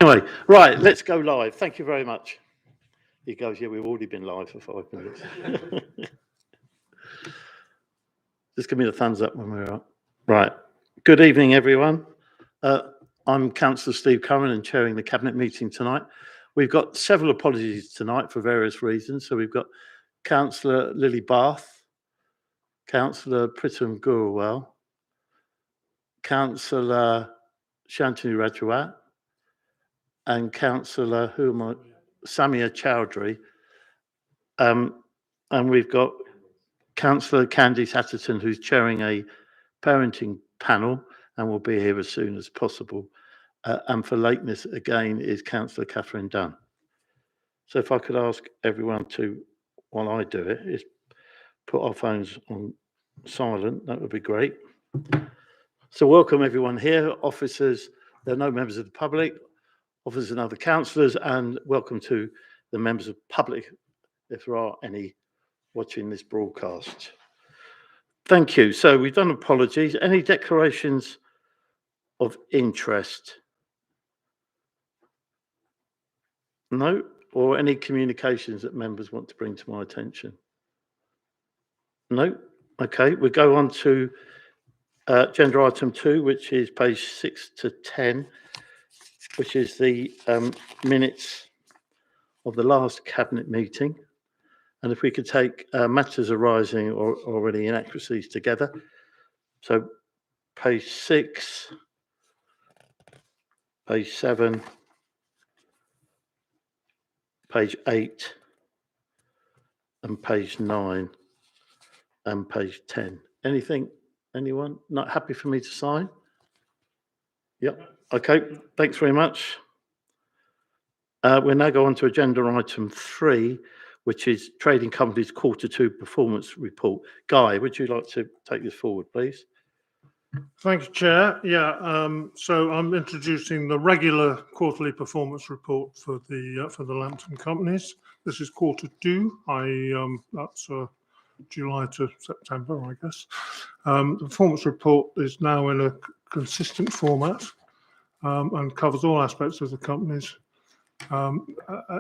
Anyway, right, let's go live. Thank you very much. He goes, yeah, we've already been live for 5 minutes. Just give me the thumbs up when we're up. Right. Good evening, everyone. I'm Councillor Steve Curran and chairing the Cabinet meeting tonight. We've got several apologies tonight for various reasons. So we've got Councillor Lily Bath, Councillor Pritam Gurwal, Councillor Shantanu Rajawat, and Councillor Samia Chowdhury. And we've got Councillor Candice Atherton, who's chairing a parenting panel and will be here as soon as possible. And for lateness, again, is Councillor Catherine Dunn. So if I could ask everyone to, while I do it, is put our phones on silent, that would be great. So welcome everyone here, officers, there are no members of the public, officers and other councillors, and welcome to the members of the public, if there are any watching this broadcast. Thank you. So we've done apologies. Any declarations of interest? No? Or any communications that members want to bring to my attention? No? Okay, we go on to agenda item 2, which is page 6 to 10, which is the minutes of the last Cabinet meeting. And if we could take matters arising or any inaccuracies together. So page 6, page 7, page 8, and page 9, and page 10. Anything, anyone not happy for me to sign? Yep, okay, thanks very much. We'll now go on to agenda item 3, which is Trading Company's Q2 Performance Report. Guy, would you like to take this forward, please? Thank you, Chair. So I'm introducing the regular quarterly performance report for the Lambton companies. This is Q2. That's July to September, I guess. The performance report is now in a consistent format and covers all aspects of the companies in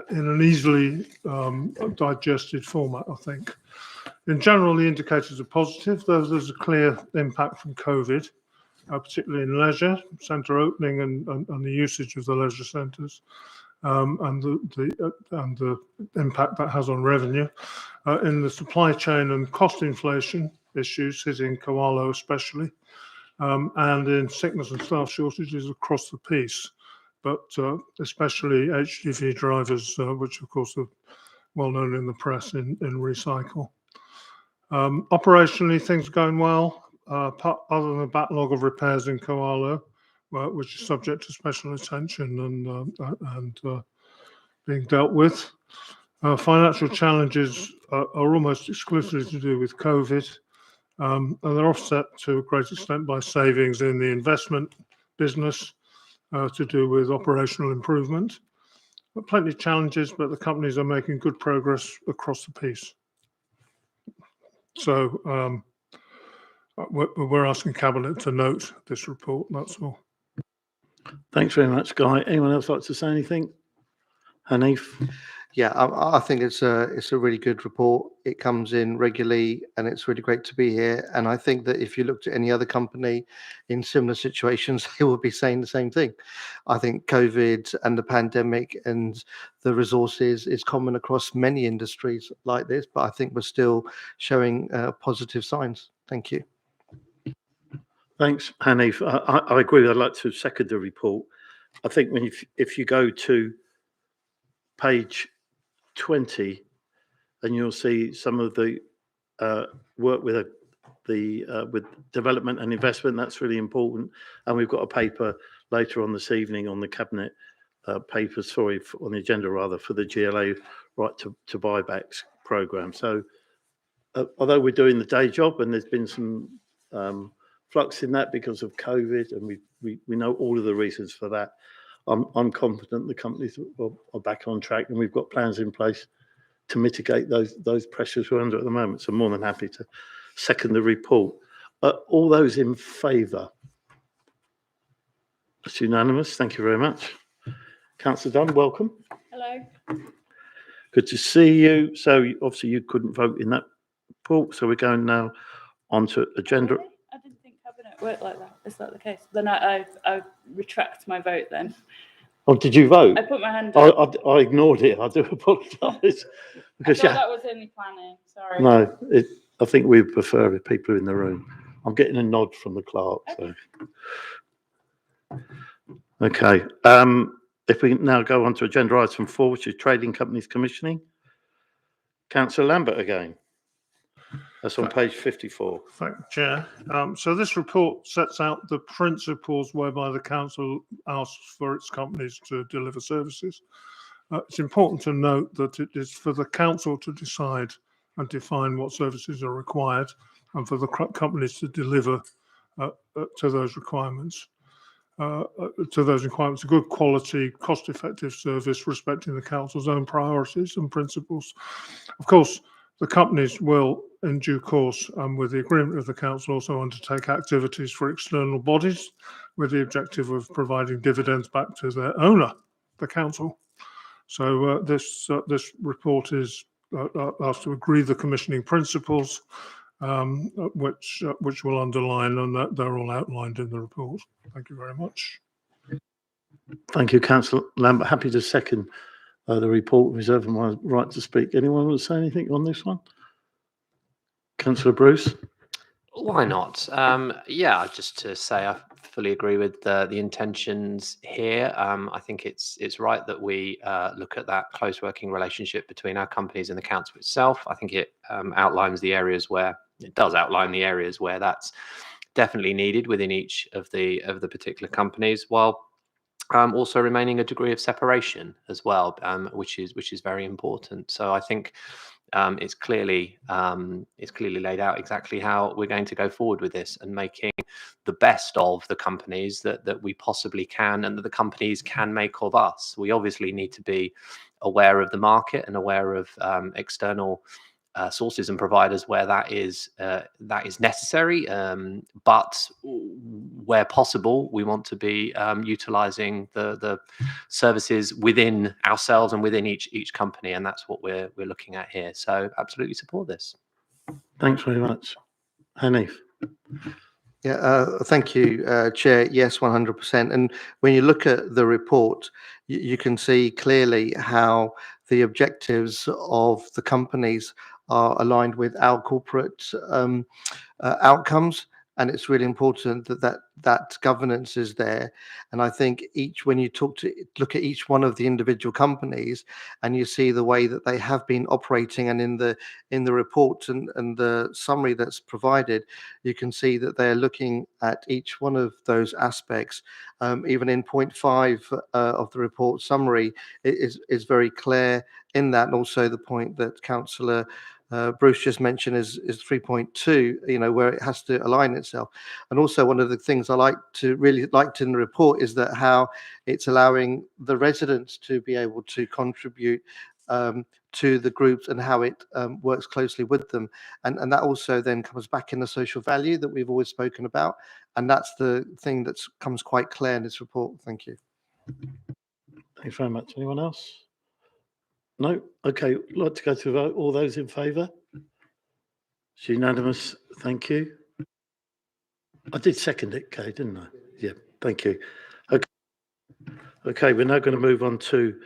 an easily digested format, I think. In general, the indicators are positive, though there's a clear impact from COVID, particularly in leisure, centre opening and the usage of the leisure centres, and the impact that has on revenue. In the supply chain and cost inflation issues hitting Koalo especially, and in sickness and staff shortages across the piece, but especially HGV drivers, which of course are well known in the press in Recycle. Operationally, things are going well, other than the backlog of repairs in Koalo, which is subject to special attention and being dealt with. Financial challenges are almost exclusively to do with COVID, and they're offset to a great extent by savings in the investment business to do with operational improvement. Plenty of challenges, but the companies are making good progress across the piece. So we're asking Cabinet to note this report, that's all. Thanks very much, Guy. Anyone else like to say anything? Hanif? Yeah, I think it's a really good report. It comes in regularly and it's really great to be here. And I think that if you looked at any other company in similar situations, they would be saying the same thing. I think COVID and the pandemic and the resources is common across many industries like this, but I think we're still showing positive signs. Thank you. Thanks, Hanif. I agree. I'd like to second the report. I think if you go to page 20, and you'll see some of the work with with development and investment. That's really important. And we've got a paper later on this evening on the Cabinet papers, on the agenda rather, for the GLA right to buybacks programme. So although we're doing the day job and there's been some flux in that because of COVID, and we know all of the reasons for that, I'm confident the companies are back on track, and we've got plans in place to mitigate those pressures we're under at the moment. So I'm more than happy to second the report. All those in favour? That's unanimous. Thank you very much. Councillor Dunn, welcome. Hello. Good to see you. So obviously you couldn't vote in that report, so we're going now on to agenda. Really? I didn't think cabinet worked like that. Is that the case? Then I retract my vote then. Oh, did you vote? I put my hand up. I ignored it. I do apologise. I Because thought that was only planning. Sorry. no, I think we prefer if people are in the room. I'm getting a nod from the clerk. So. Okay. If we now go on to agenda item 4, which is trading companies commissioning. Councillor Lambert again. That's on page 54. Thank you, Chair. So this report sets out the principles whereby the council asks for its companies to deliver services. It's important to note that it is for the council to decide and define what services are required, and for the companies to deliver to those requirements. A good quality, cost-effective service respecting the council's own priorities and principles. Of course, the companies will, in due course, with the agreement of the council, also undertake activities for external bodies with the objective of providing dividends back to their owner, the council. So this report is asked to agree the commissioning principles, which will underline, and that they're all outlined in the report. Thank you very much. Thank you, Councillor Lambert. Happy to second the report, reserving my right to speak. Anyone want to say anything on this one? Councillor Bruce? Why not? Yeah, just to say I fully agree with the intentions here. I think it's right that we look at that close working relationship between our companies and the council itself. I think it outlines the areas where that's definitely needed within each of the particular companies, while also remaining a degree of separation as well, which is very important. So I think it's clearly laid out exactly how we're going to go forward with this, and making the best of the companies that we possibly can, and that the companies can make of us. We obviously need to be aware of the market and aware of external sources and providers where that is necessary, but where possible, we want to be utilising the services within ourselves and within each company, and that's what we're looking at here. So absolutely support this. Thanks very much. Hanif? Yeah, thank you, Chair. Yes, 100%. And when you look at the report, you can see clearly how the objectives of the companies are aligned with our corporate outcomes. And it's really important that governance is there. And I think when you look at each one of the individual companies, and you see the way that they have been operating, and in the report and the summary that's provided, you can see that they're looking at each one of those aspects. Even in point 5 of the report summary, it is very clear in that, and also the point that Councillor Bruce just mentioned is 3.2, where it has to align itself. And also one of the things I really liked in the report is that how it's allowing the residents to be able to contribute to the groups, and how it works closely with them. And that also then comes back in the social value that we've always spoken about. And that's the thing that comes quite clear in this report. Thank you. Thanks very much. Anyone else? No? Okay, I'd like to go to vote. All those in favour? It's unanimous. Thank you. I did second it, Kay, didn't I? Yeah, thank you. Okay, we're now going to move on to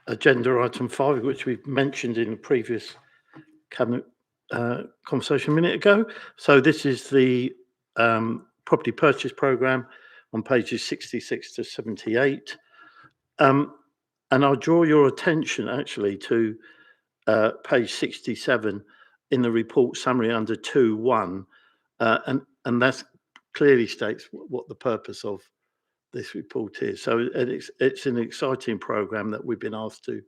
agenda item 5, which we've mentioned in the previous cabinet conversation a minute ago. So this is the property purchase programme on pages 66 to 78. And I'll draw your attention actually to page 67 in the report summary under 2.1, and that clearly states what the purpose of this report is. So it's an exciting programme that we've been asked to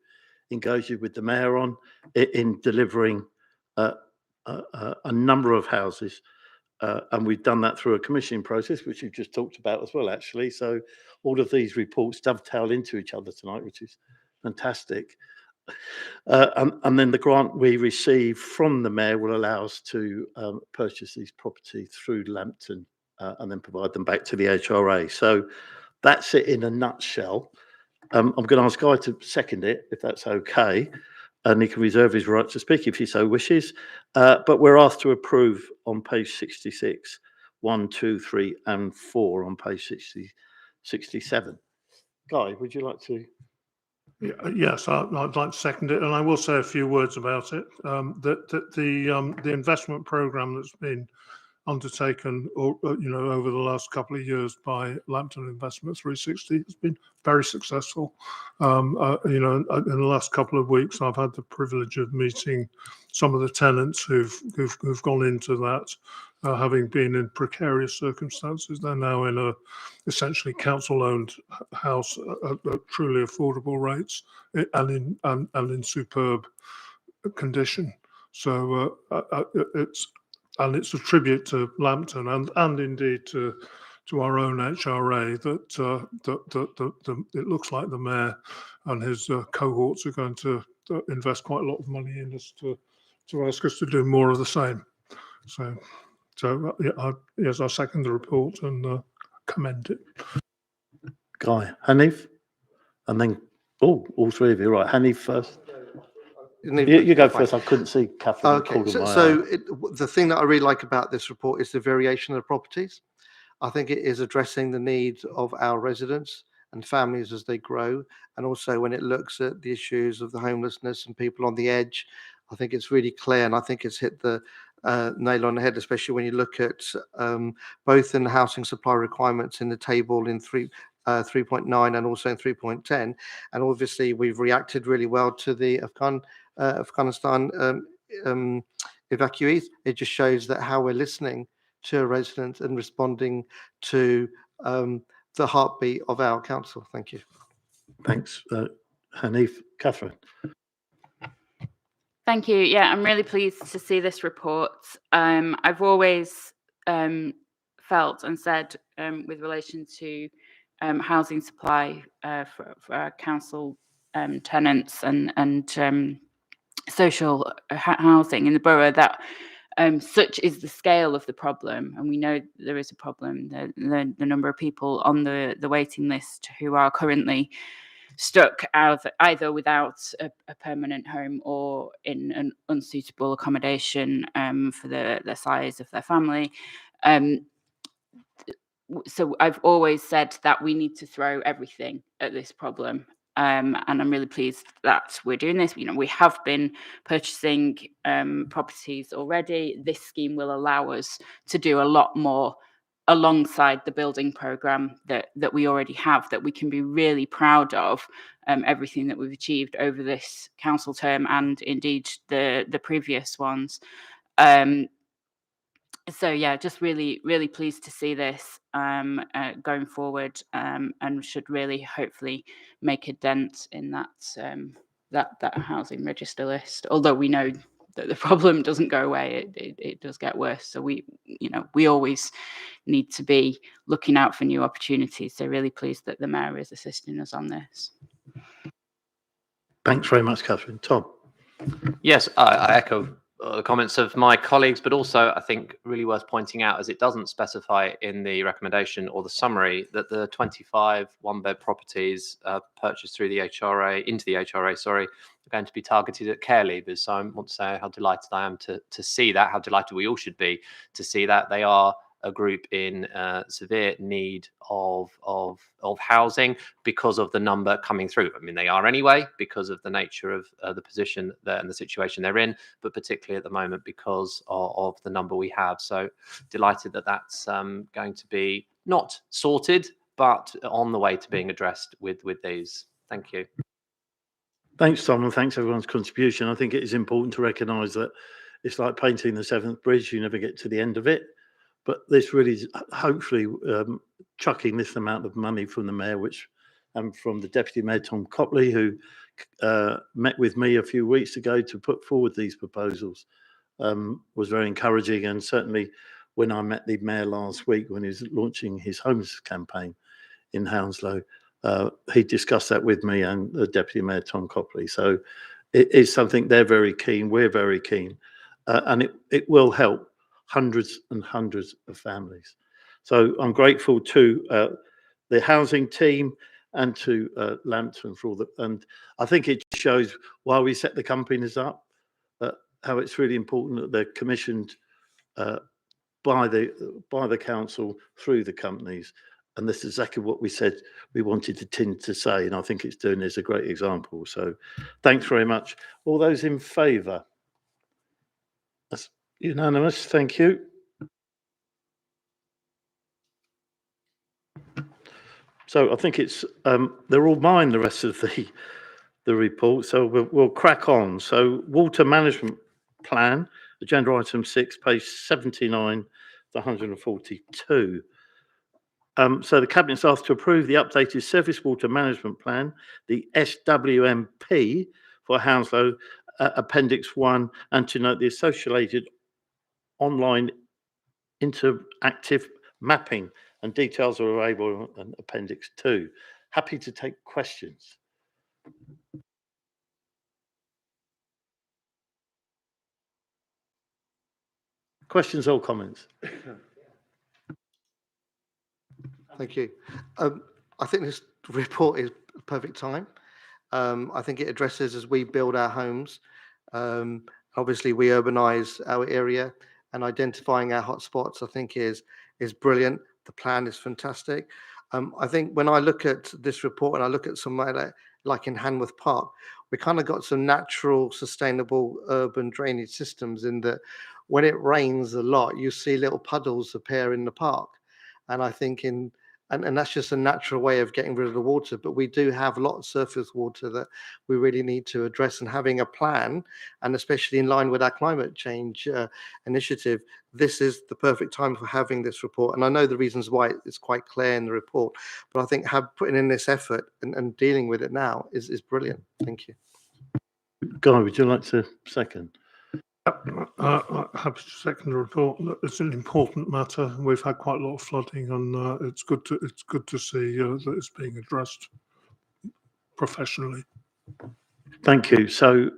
engage with the Mayor on in delivering a number of houses. And we've done that through a commissioning process, which you've just talked about as well, actually. So all of these reports dovetail into each other tonight, which is fantastic. And then the grant we receive from the Mayor will allow us to purchase these properties through Lambton and then provide them back to the HRA. So that's it in a nutshell. I'm going to ask Guy to second it, if that's okay, and he can reserve his right to speak if he so wishes. But we're asked to approve on page 66, 1, 2, 3, and 4 on page 67. Guy, would you like to? Yes, I'd like to second it, and I will say a few words about it. The investment programme that's been undertaken, over the last couple of years by Lambton Investment 360 has been very successful. In the last couple of weeks, I've had the privilege of meeting some of the tenants who've gone into that, having been in precarious circumstances. They're now in a essentially council-owned house at truly affordable rates and in superb condition. So it's a tribute to Lambton and indeed to our own HRA that it looks like the mayor and his cohorts are going to invest quite a lot of money in us to ask us to do more of the same. So yes, I second the report and commend it. Guy, Hanif, and then all three of you, right? Hanif first. You go first. I couldn't see Catherine. Okay, so the thing that I really like about this report is the variation of the properties. I think it is addressing the needs of our residents and families as they grow, and also when it looks at the issues of the homelessness and people on the edge. I think it's really clear, and I think it's hit the nail on the head, especially when you look at both in the housing supply requirements in the table in 3.9 and also in 3.10. And obviously we've reacted really well to the Afghanistan evacuees. It just shows that how we're listening to residents and responding to the heartbeat of our council. Thank you. Thanks, Hanif. Catherine. Thank you. Yeah, I'm really pleased to see this report. I've always felt and said with relation to housing supply for our council tenants and social housing in the borough that such is the scale of the problem, and we know there is a problem. The number of people on the waiting list who are currently stuck either without a permanent home or in an unsuitable accommodation for the size of their family. So I've always said that we need to throw everything at this problem. And I'm really pleased that we're doing this. We have been purchasing properties already. This scheme will allow us to do a lot more alongside the building programme that we already have, that we can be really proud of everything that we've achieved over this council term and indeed the previous ones. So yeah, just really, really pleased to see this going forward, and should really hopefully make a dent in that housing register list. Although we know that the problem doesn't go away, it does get worse. So we always need to be looking out for new opportunities. So really pleased that the mayor is assisting us on this. Thanks very much, Catherine. Tom. Yes, I echo the comments of my colleagues, but also I think really worth pointing out, as it doesn't specify in the recommendation or the summary, that the 25 one-bed properties purchased through the HRA, into the HRA, sorry, are going to be targeted at care leavers. So I want to say how delighted I am to see that, how delighted we all should be to see that. They are a group in severe need of housing because of the number coming through. I mean, they are anyway because of the nature of the position and the situation they're in, but particularly at the moment because of the number we have. So delighted that that's going to be not sorted, but on the way to being addressed with these. Thank you. Thanks, Tom, and thanks everyone's contribution. I think it is important to recognise that it's like painting the Seventh Bridge. You never get to the end of it. But this really is hopefully chucking this amount of money from the mayor, and from the Deputy Mayor, Tom Copley, who met with me a few weeks ago to put forward these proposals, was very encouraging. And certainly when I met the mayor last week, when he was launching his homeless campaign in Hounslow, he discussed that with me and the Deputy Mayor, Tom Copley. So it is something they're very keen, we're very keen, and it will help hundreds and hundreds of families. So I'm grateful to the housing team and to Lambton for all that. And I think it shows why we set the companies up, how it's really important that they're commissioned by the council through the companies. And this is exactly what we said we wanted the tin to say, and I think it's doing this a great example. So thanks very much. All those in favour? That's unanimous, thank you. So I think it's they're all mine, the rest of the report. So we'll crack on. So water management plan, agenda item 6, page 79 to 142. So the Cabinet's asked to approve the updated Surface Water Management Plan, the SWMP for Hounslow, Appendix 1, and to note the associated online interactive mapping, and details are available in Appendix 2. Happy to take questions. Questions or comments? Thank you. I think this report is perfect time. I think it addresses as we build our homes. Obviously, we urbanise our area, and identifying our hotspots, I think, is brilliant. The plan is fantastic. I think when I look at this report and I look at somewhere like in Hanworth Park, we kind of got some natural, sustainable urban drainage systems in that when it rains a lot, you see little puddles appear in the park. And I think and that's just a natural way of getting rid of the water. But we do have a lot of surface water that we really need to address, and having a plan, and especially in line with our climate change initiative, this is the perfect time for having this report. And I know the reasons why it's quite clear in the report, but I think putting in this effort and dealing with it now is brilliant. Thank you. Guy, would you like to second? Happy to second the report. It's an important matter. We've had quite a lot of flooding, and it's good to see that it's being addressed professionally. Thank you. So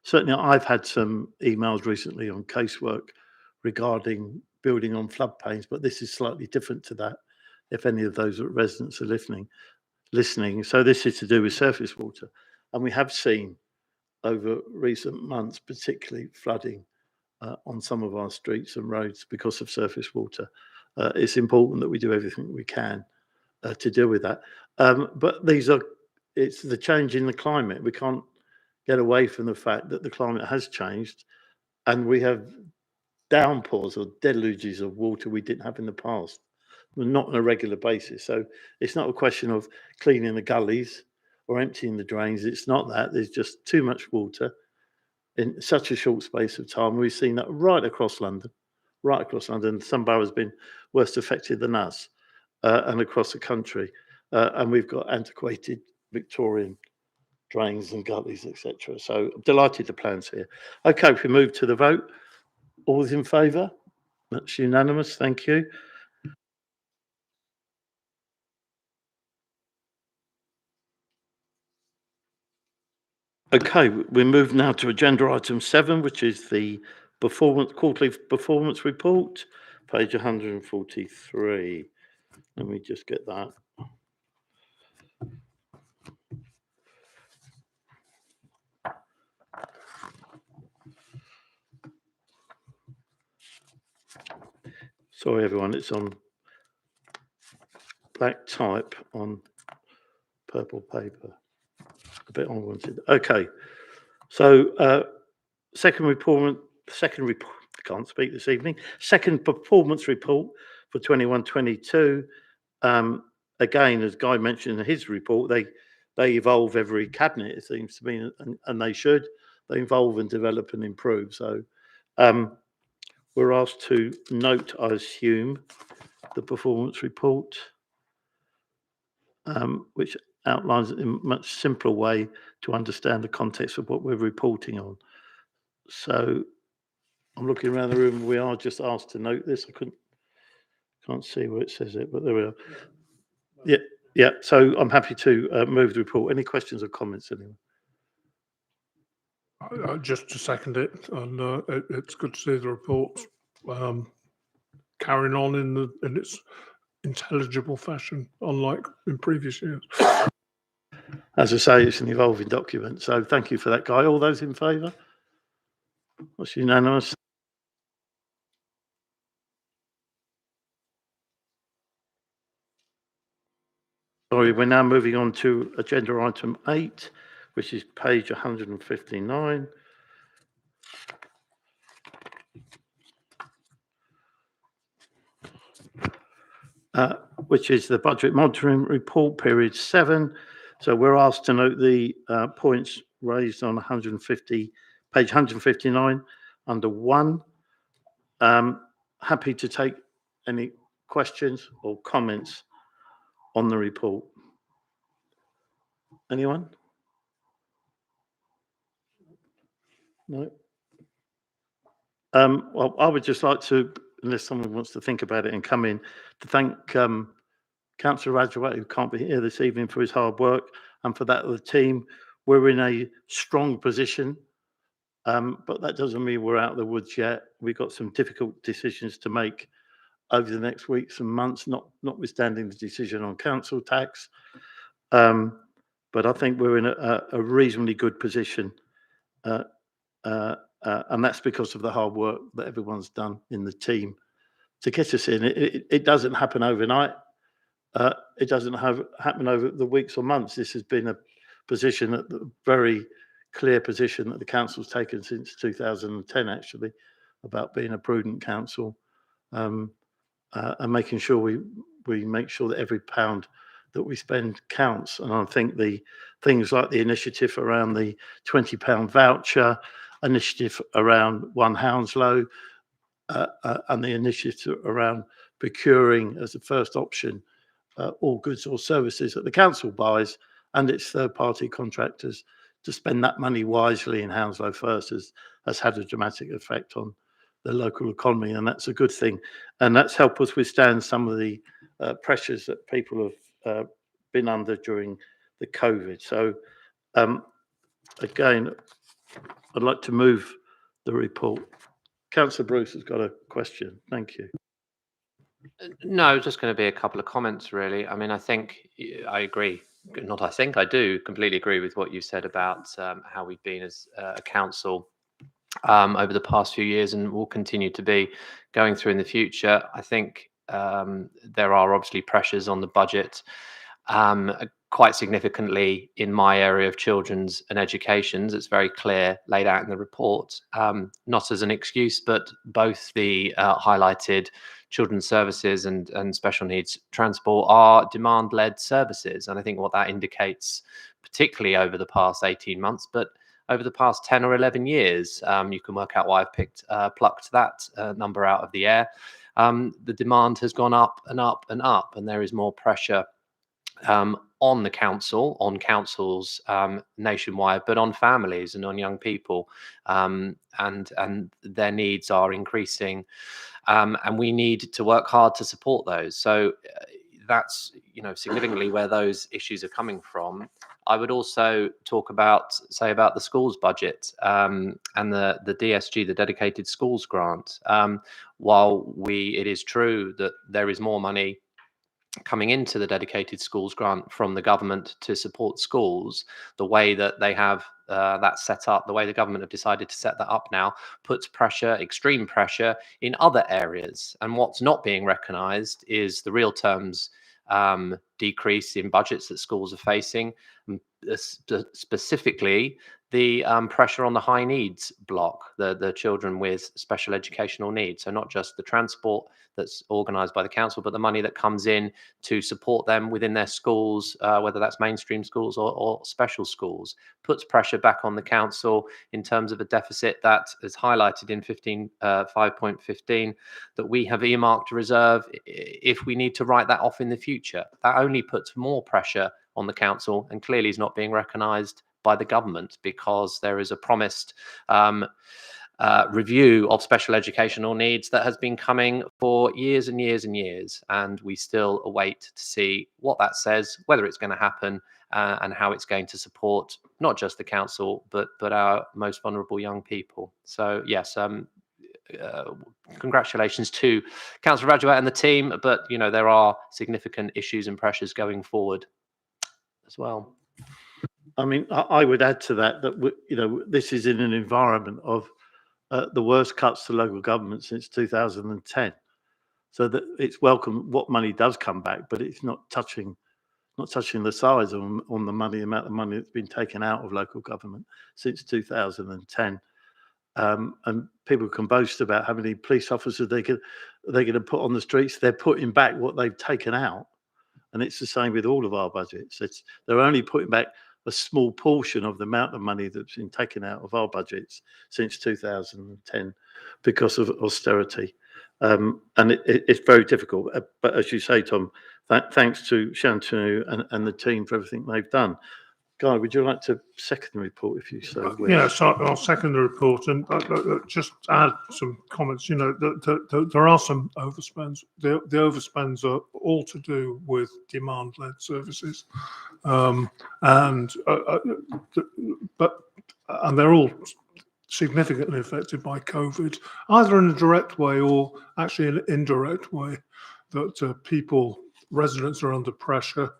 certainly I've had some emails recently on casework regarding building on floodplains, but this is slightly different to that, if any of those residents are listening. So this is to do with surface water. And we have seen over recent months, particularly flooding on some of our streets and roads because of surface water. It's important that we do everything we can to deal with that. But it's the change in the climate. We can't get away from the fact that the climate has changed, and we have downpours or deluges of water we didn't have in the past, not on a regular basis. So it's not a question of cleaning the gullies or emptying the drains. It's not that. There's just too much water in such a short space of time. We've seen that right across London. Some boroughs have been worse affected than us, and across the country. And we've got antiquated Victorian drains and gullies, etc. So I'm delighted the plan's here. Okay, if we move to the vote, all in favour? That's unanimous, thank you. Okay, we move now to agenda item 7, which is the quarterly performance report, page 143. Let me just get that. Sorry, everyone, it's on black type on purple paper. A bit unwanted. Okay, so second performance report for 21-22. Again, as Guy mentioned in his report, they evolve every cabinet, it seems to me, and they should. They evolve and develop and improve. So we're asked to note, I assume, the performance report, which outlines it in a much simpler way to understand the context of what we're reporting on. So I'm looking around the room. We are just asked to note this. I can't see where it says it, but there we are. Yeah. So I'm happy to move the report. Any questions or comments, anyone? Just to second it, and it's good to see the report carrying on in its intelligible fashion, unlike in previous years. As I say, it's an evolving document. So thank you for that, Guy. All those in favour? That's unanimous. Sorry, we're now moving on to agenda item 8, which is page 159. Which is the budget monitoring report, period 7. So we're asked to note the points raised on page 159 under 1. Happy to take any questions or comments on the report. Anyone? No? Well, I would just like to, unless someone wants to think about it and come in, to thank Councillor Rajawat, who can't be here this evening, for his hard work, and for that of the team. We're in a strong position, but that doesn't mean we're out of the woods yet. We've got some difficult decisions to make over the next weeks and months, notwithstanding the decision on council tax. But I think we're in a reasonably good position, and that's because of the hard work that everyone's done in the team to get us in. It doesn't happen overnight. It doesn't happen over the weeks or months. This has been a position, a very clear position that the council's taken since 2010, actually, about being a prudent council, and making sure we make sure that every pound that we spend counts. And I think the things like the initiative around the £20 voucher, initiative around One Hounslow, and the initiative around procuring as a first option all goods or services that the council buys and its third-party contractors to spend that money wisely in Hounslow First has had a dramatic effect on the local economy, and that's a good thing. And that's helped us withstand some of the pressures that people have been under during the COVID. So again, I'd like to move the report. Councillor Bruce has got a question. Thank you. No, just going to be a couple of comments, really. I mean, I think I agree. Not I think, I do completely agree with what you said about how we've been as a council over the past few years and will continue to be going through in the future. I think there are obviously pressures on the budget, quite significantly in my area of children's and educations. It's very clear, laid out in the report, not as an excuse, but both the highlighted children's services and special needs transport are demand-led services. And I think what that indicates, particularly over the past 18 months, but over the past 10 or 11 years, you can work out why I've plucked that number out of the air. The demand has gone up and up and up, and there is more pressure on the council, on councils nationwide, but on families and on young people, and their needs are increasing, and we need to work hard to support those. So that's significantly where those issues are coming from. I would also talk about the schools budget and the DSG, the Dedicated Schools Grant. While it is true that there is more money coming into the Dedicated Schools Grant from the government to support schools, the way that they have that set up, the way the government have decided to set that up now, puts pressure, extreme pressure, in other areas. And what's not being recognised is the real terms decrease in budgets that schools are facing, specifically the pressure on the high needs block, the children with special educational needs. So not just the transport that's organised by the council, but the money that comes in to support them within their schools, whether that's mainstream schools or special schools, puts pressure back on the council in terms of a deficit that is highlighted in 5.15 that we have earmarked a reserve if we need to write that off in the future. That only puts more pressure on the council and clearly is not being recognised by the government, because there is a promised review of special educational needs that has been coming for years and years and years, and we still await to see what that says, whether it's going to happen, and how it's going to support not just the council but our most vulnerable young people. So yes, congratulations to Councillor Rajawat and the team, but there are significant issues and pressures going forward as well. I mean, I would add to that this is in an environment of the worst cuts to local government since 2010. So that it's welcome what money does come back, but it's not touching the size on the amount of money that's been taken out of local government since 2010. And people can boast about how many police officers they're going to put on the streets. They're putting back what they've taken out, and it's the same with all of our budgets. They're only putting back a small portion of the amount of money that's been taken out of our budgets since 2010 because of austerity. And it's very difficult. But as you say, Tom, thanks to Shantanu and the team for everything they've done. Guy, would you like to second the report if you so wish? Yes, I'll second the report and just add some comments. There are some overspends. The overspends are all to do with demand-led services, and they're all significantly affected by COVID, either in a direct way or actually in an indirect way, that residents are under pressure,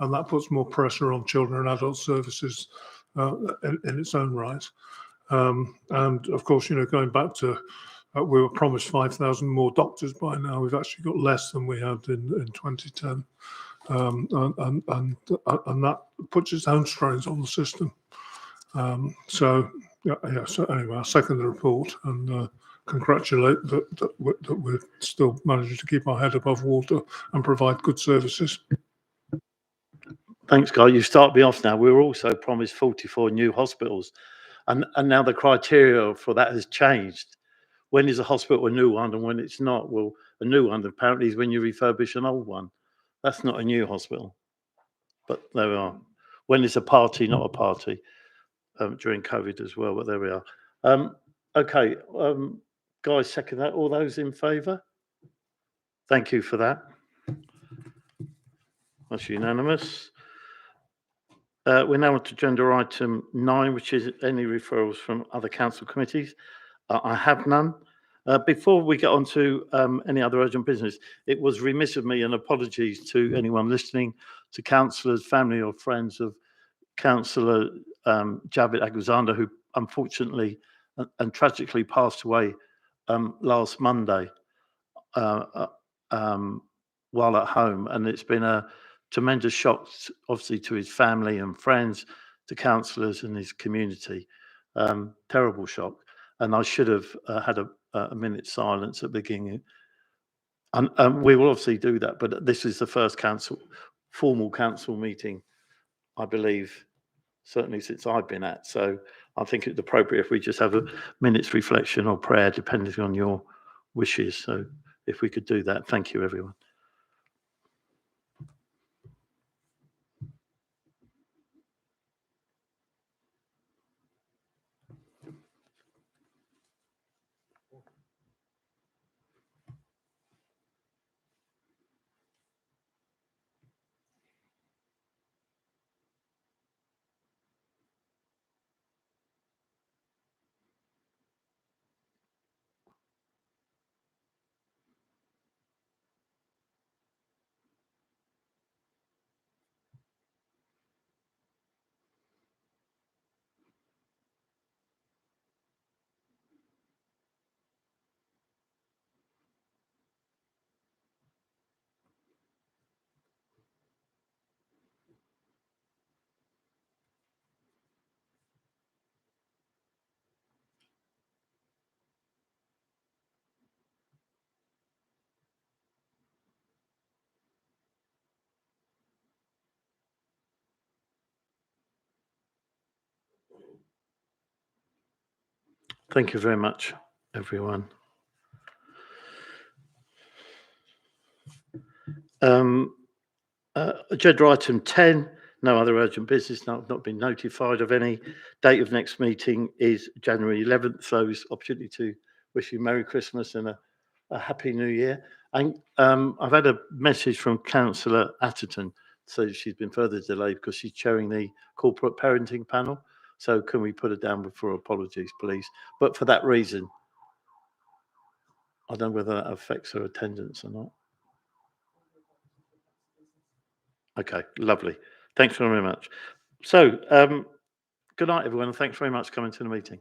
and that puts more pressure on children and adult services in its own right. And of course, going back to, we were promised 5,000 more doctors by now. We've actually got less than we had in 2010. And that puts its own strains on the system. So anyway, I second the report and congratulate that we're still managing to keep our head above water and provide good services. Thanks, Guy. You start me off now. We were also promised 44 new hospitals, and now the criteria for that has changed. When is a hospital a new one and when it's not? Well, a new one apparently is when you refurbish an old one. That's not a new hospital. But there we are. When is a party not a party? During COVID as well, but there we are. Okay, guys, second that. All those in favour? Thank you for that. That's unanimous. We're now on to agenda item 9, which is any referrals from other council committees. I have none. Before we get on to any other urgent business, it was remiss of me, and apologies to anyone listening, to councillors, family or friends of Councillor Javed Aghazada, who unfortunately and tragically passed away last Monday while at home. And it's been a tremendous shock, obviously, to his family and friends, to councillors and his community. Terrible shock. And I should have had a minute's silence at the beginning. And we will obviously do that, but this is the first formal council meeting, I believe, certainly since I've been at. So I think it's appropriate if we just have a minute's reflection or prayer, depending on your wishes. So if we could do that, thank you, everyone. Thank you very much, everyone. Agenda item 10, no other urgent business. No, I've not been notified of any. Date of next meeting is January 11th. So it's opportunity to wish you Merry Christmas and a Happy New Year. And I've had a message from Councillor Atherton, so she's been further delayed because she's chairing the corporate parenting panel. So can we put her down for apologies, please? But for that reason, I don't know whether that affects her attendance or not. Okay, lovely. Thanks very much. So, good night, everyone. And thanks very much for coming to the meeting.